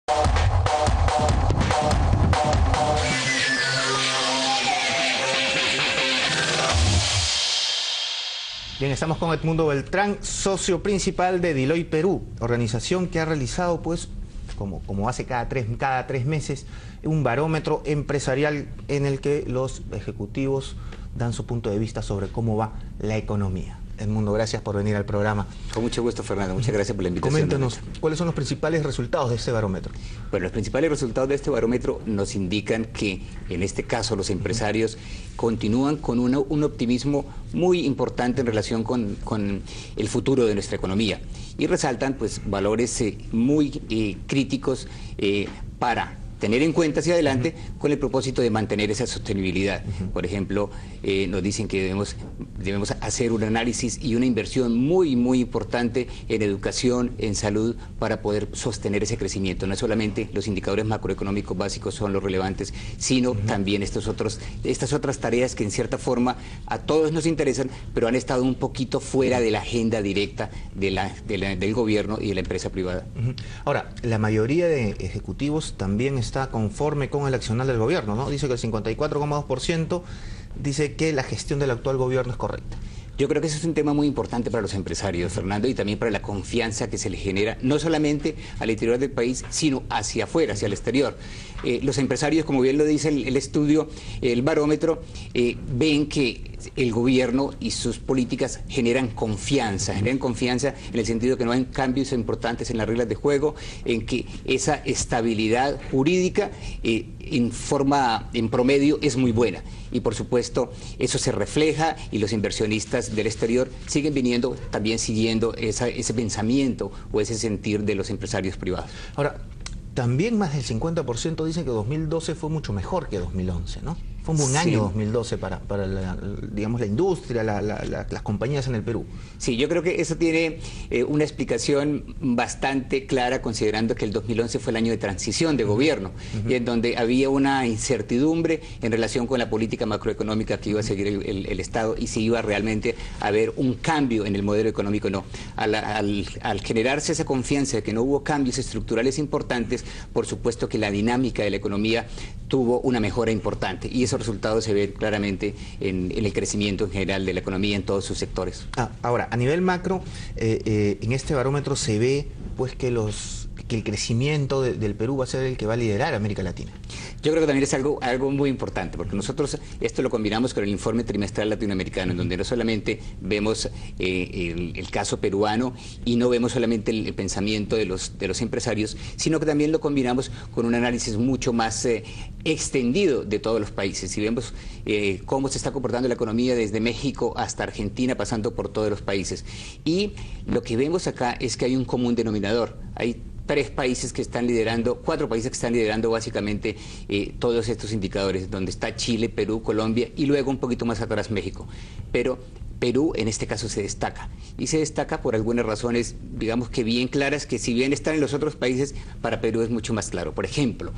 Bien, estamos con Edmundo Beltrán, socio principal de Deloitte Perú, organización que ha realizado, pues, como hace cada tres meses, un barómetro empresarial en el que los ejecutivos dan su punto de vista sobre cómo va la economía. Edmundo, gracias por venir al programa. Con mucho gusto, Fernando. Muchas gracias por la invitación. Coméntanos, ¿cuáles son los principales resultados de este barómetro? Bueno, los principales resultados de este barómetro nos indican que, en este caso, los empresarios continúan con un optimismo muy importante en relación con el futuro de nuestra economía. Y resaltan, pues, valores muy críticos para tener en cuenta hacia adelante con el propósito de mantener esa sostenibilidad. Por ejemplo, nos dicen que debemos hacer un análisis y una inversión muy importante en educación, en salud, para poder sostener ese crecimiento. No solamente los indicadores macroeconómicos básicos son los relevantes, sino también estas otras tareas que en cierta forma a todos nos interesan, pero han estado un poquito fuera de la agenda directa del gobierno y de la empresa privada. Ahora, la mayoría de ejecutivos también está conforme con el accionar del gobierno, ¿no? Dice que el 54,2% dice que la gestión del actual gobierno es correcta. Yo creo que ese es un tema muy importante para los empresarios, Fernando, y también para la confianza que se le genera, no solamente al interior del país, sino hacia afuera, hacia el exterior. Los empresarios, como bien lo dice el estudio, el barómetro, ven que el gobierno y sus políticas generan confianza en el sentido que no hay cambios importantes en las reglas de juego, en que esa estabilidad jurídica en promedio es muy buena. Y por supuesto eso se refleja y los inversionistas del exterior siguen viniendo, también siguiendo ese pensamiento o ese sentir de los empresarios privados. Ahora, también más del 50% dicen que 2012 fue mucho mejor que 2011, ¿no? Fue un buen año 2012 para digamos, la industria, las compañías en el Perú. Sí, yo creo que eso tiene una explicación bastante clara, considerando que el 2011 fue el año de transición de gobierno, y en donde había una incertidumbre en relación con la política macroeconómica que iba a seguir el Estado y si iba realmente a haber un cambio en el modelo económico o no. Al generarse esa confianza de que no hubo cambios estructurales importantes, por supuesto que la dinámica de la economía tuvo una mejora importante, y esos resultados se ven claramente en el crecimiento en general de la economía en todos sus sectores. Ahora, a nivel macro, en este barómetro se ve, pues, que el crecimiento del Perú va a ser el que va a liderar América Latina. Yo creo que también es algo muy importante, porque nosotros esto lo combinamos con el informe trimestral latinoamericano, en donde no solamente vemos el caso peruano y no vemos solamente el pensamiento de los empresarios, sino que también lo combinamos con un análisis mucho más extendido de todos los países. Y vemos cómo se está comportando la economía desde México hasta Argentina, pasando por todos los países. Y lo que vemos acá es que hay un común denominador. Hay cuatro países que están liderando básicamente todos estos indicadores, donde está Chile, Perú, Colombia y luego un poquito más atrás México. Pero Perú en este caso se destaca, y se destaca por algunas razones, digamos que bien claras, que si bien están en los otros países, para Perú es mucho más claro. Por ejemplo,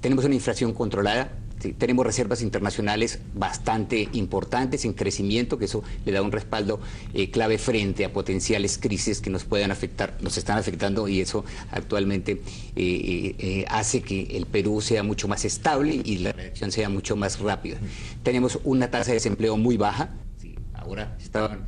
tenemos una inflación controlada. Sí, tenemos reservas internacionales bastante importantes en crecimiento, que eso le da un respaldo clave frente a potenciales crisis que nos puedan afectar, nos están afectando, y eso actualmente hace que el Perú sea mucho más estable y la reacción sea mucho más rápida. Tenemos una tasa de desempleo muy baja. Ahora estaba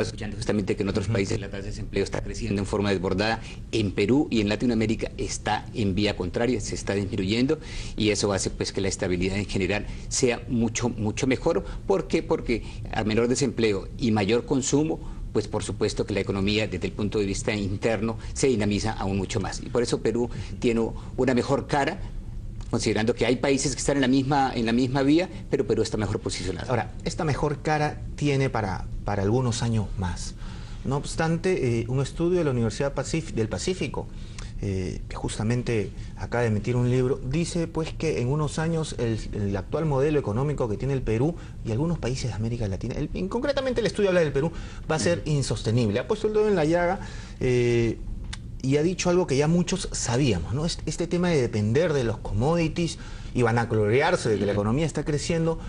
escuchando justamente que en otros países la tasa de desempleo está creciendo en forma desbordada. En Perú y en Latinoamérica está en vía contraria, se está disminuyendo, y eso hace, pues, que la estabilidad en general sea mucho mejor. ¿Por qué? Porque a menor desempleo y mayor consumo, pues por supuesto que la economía desde el punto de vista interno se dinamiza aún mucho más. Y por eso Perú tiene una mejor cara, considerando que hay países que están en la misma vía, pero Perú está mejor posicionado. Ahora, esta mejor cara tiene para algunos años más. No obstante, un estudio de la Universidad del Pacífico, que justamente acaba de emitir un libro, dice, pues, que en unos años el actual modelo económico que tiene el Perú y algunos países de América Latina, concretamente el estudio habla del Perú, va a ser insostenible. Ha puesto el dedo en la llaga y ha dicho algo que ya muchos sabíamos, ¿no? Este tema de depender de los commodities y vanagloriarse de que la economía está creciendo,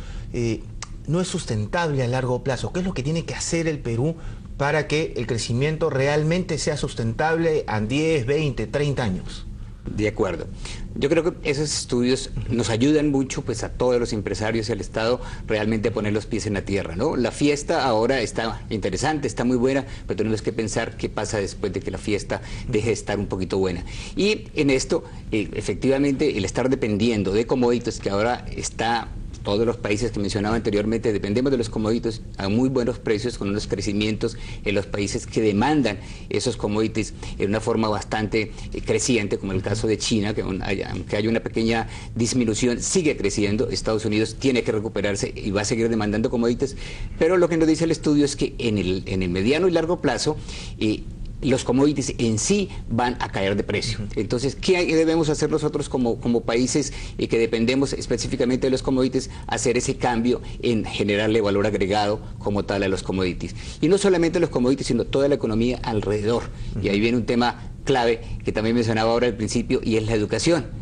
no es sustentable a largo plazo. ¿Qué es lo que tiene que hacer el Perú para que el crecimiento realmente sea sustentable a 10, 20, 30 años? De acuerdo. Yo creo que esos estudios nos ayudan mucho pues a todos los empresarios y al Estado realmente a poner los pies en la tierra, ¿no? La fiesta ahora está interesante, está muy buena, pero tenemos que pensar qué pasa después de que la fiesta deje de estar un poquito buena. Y en esto, efectivamente, el estar dependiendo de commodities, que ahora está... Todos los países que mencionaba anteriormente dependemos de los commodities a muy buenos precios, con unos crecimientos en los países que demandan esos commodities en una forma bastante creciente, como el caso de China, que aunque hay una pequeña disminución, sigue creciendo. Estados Unidos tiene que recuperarse y va a seguir demandando commodities, pero lo que nos dice el estudio es que en el mediano y largo plazo, los commodities en sí van a caer de precio. Entonces, ¿qué debemos hacer nosotros como países que dependemos específicamente de los commodities? Hacer ese cambio en generarle valor agregado como tal a los commodities. Y no solamente los commodities, sino toda la economía alrededor. Y ahí viene un tema clave que también mencionaba ahora al principio, y es la educación.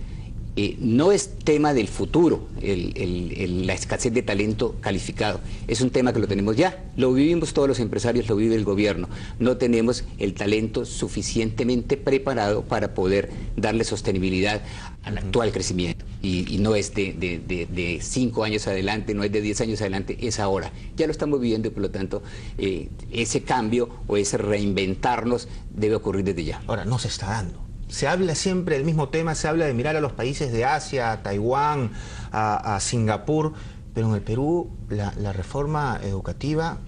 No es tema del futuro, la escasez de talento calificado. Es un tema que lo tenemos ya. Lo vivimos todos los empresarios, lo vive el gobierno. No tenemos el talento suficientemente preparado para poder darle sostenibilidad al actual crecimiento. Y no es de 5 años adelante, no es de 10 años adelante, es ahora. Ya lo estamos viviendo y por lo tanto ese cambio o ese reinventarnos debe ocurrir desde ya. Ahora, no se está dando. Se habla siempre del mismo tema, se habla de mirar a los países de Asia, a Taiwán, a Singapur, pero en el Perú la reforma educativa,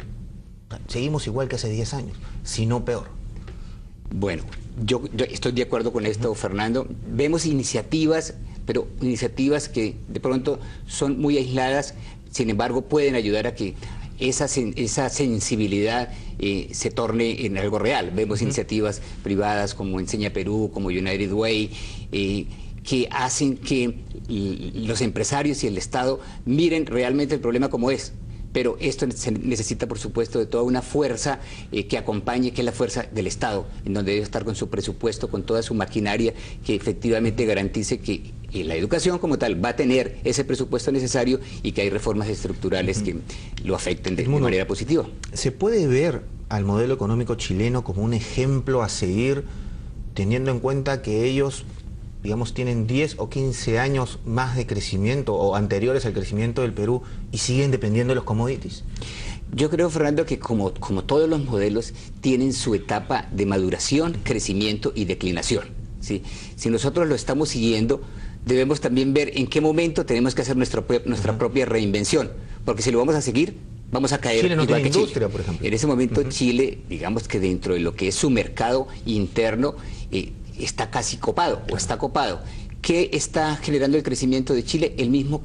seguimos igual que hace 10 años, si no peor. Bueno, yo estoy de acuerdo con esto, Fernando. Vemos iniciativas, pero iniciativas que de pronto son muy aisladas, sin embargo pueden ayudar a que esa sensibilidad se torne en algo real. Vemos iniciativas privadas como Enseña Perú, como United Way, que hacen que los empresarios y el Estado miren realmente el problema como es. Pero esto se necesita, por supuesto, de toda una fuerza que acompañe, que es la fuerza del Estado, en donde debe estar con su presupuesto, con toda su maquinaria, que efectivamente garantice que la educación como tal va a tener ese presupuesto necesario y que hay reformas estructurales que lo afecten de manera positiva. ¿Se puede ver al modelo económico chileno como un ejemplo a seguir, teniendo en cuenta que ellos, digamos, tienen 10 o 15 años más de crecimiento o anteriores al crecimiento del Perú y siguen dependiendo de los commodities? Yo creo, Fernando, que como todos los modelos tienen su etapa de maduración, crecimiento y declinación, ¿sí? Si nosotros lo estamos siguiendo, debemos también ver en qué momento tenemos que hacer nuestra propia reinvención, porque si lo vamos a seguir, vamos a caer Chile no igual tiene que industria, Chile. por ejemplo. En ese momento Chile, digamos que dentro de lo que es su mercado interno, está casi copado o está copado. ¿Qué está generando el crecimiento de Chile?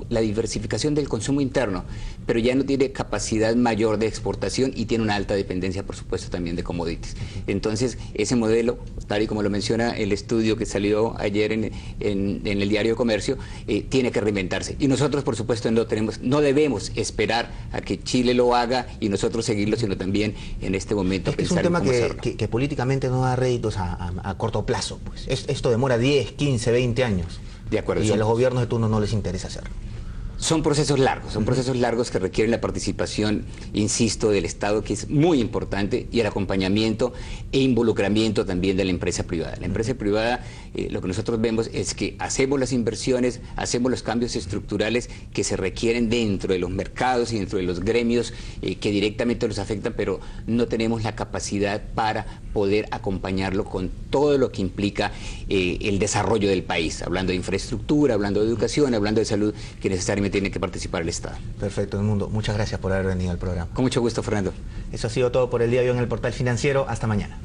La diversificación del consumo interno, pero ya no tiene capacidad mayor de exportación y tiene una alta dependencia, por supuesto, también de commodities. Entonces, ese modelo, tal y como lo menciona el estudio que salió ayer en el Diario de Comercio, tiene que reinventarse. Y nosotros, por supuesto, no debemos esperar a que Chile lo haga y nosotros seguirlo, sino también en este momento es un tema que políticamente no da réditos a corto plazo. Pues. Esto demora 10, 15, 20 años. De acuerdo. Y a los gobiernos de turno no les interesa hacerlo. Son procesos largos que requieren la participación, insisto, del Estado, que es muy importante, y el acompañamiento e involucramiento también de la empresa privada. La empresa privada, lo que nosotros vemos es que hacemos las inversiones, hacemos los cambios estructurales que se requieren dentro de los mercados y dentro de los gremios que directamente los afectan, pero no tenemos la capacidad para poder acompañarlo con todo lo que implica el desarrollo del país, hablando de infraestructura, hablando de educación, hablando de salud, que necesariamente tiene que participar el Estado. Perfecto, Edmundo. Muchas gracias por haber venido al programa. Con mucho gusto, Fernando. Eso ha sido todo por el día de hoy en el Portal Financiero. Hasta mañana.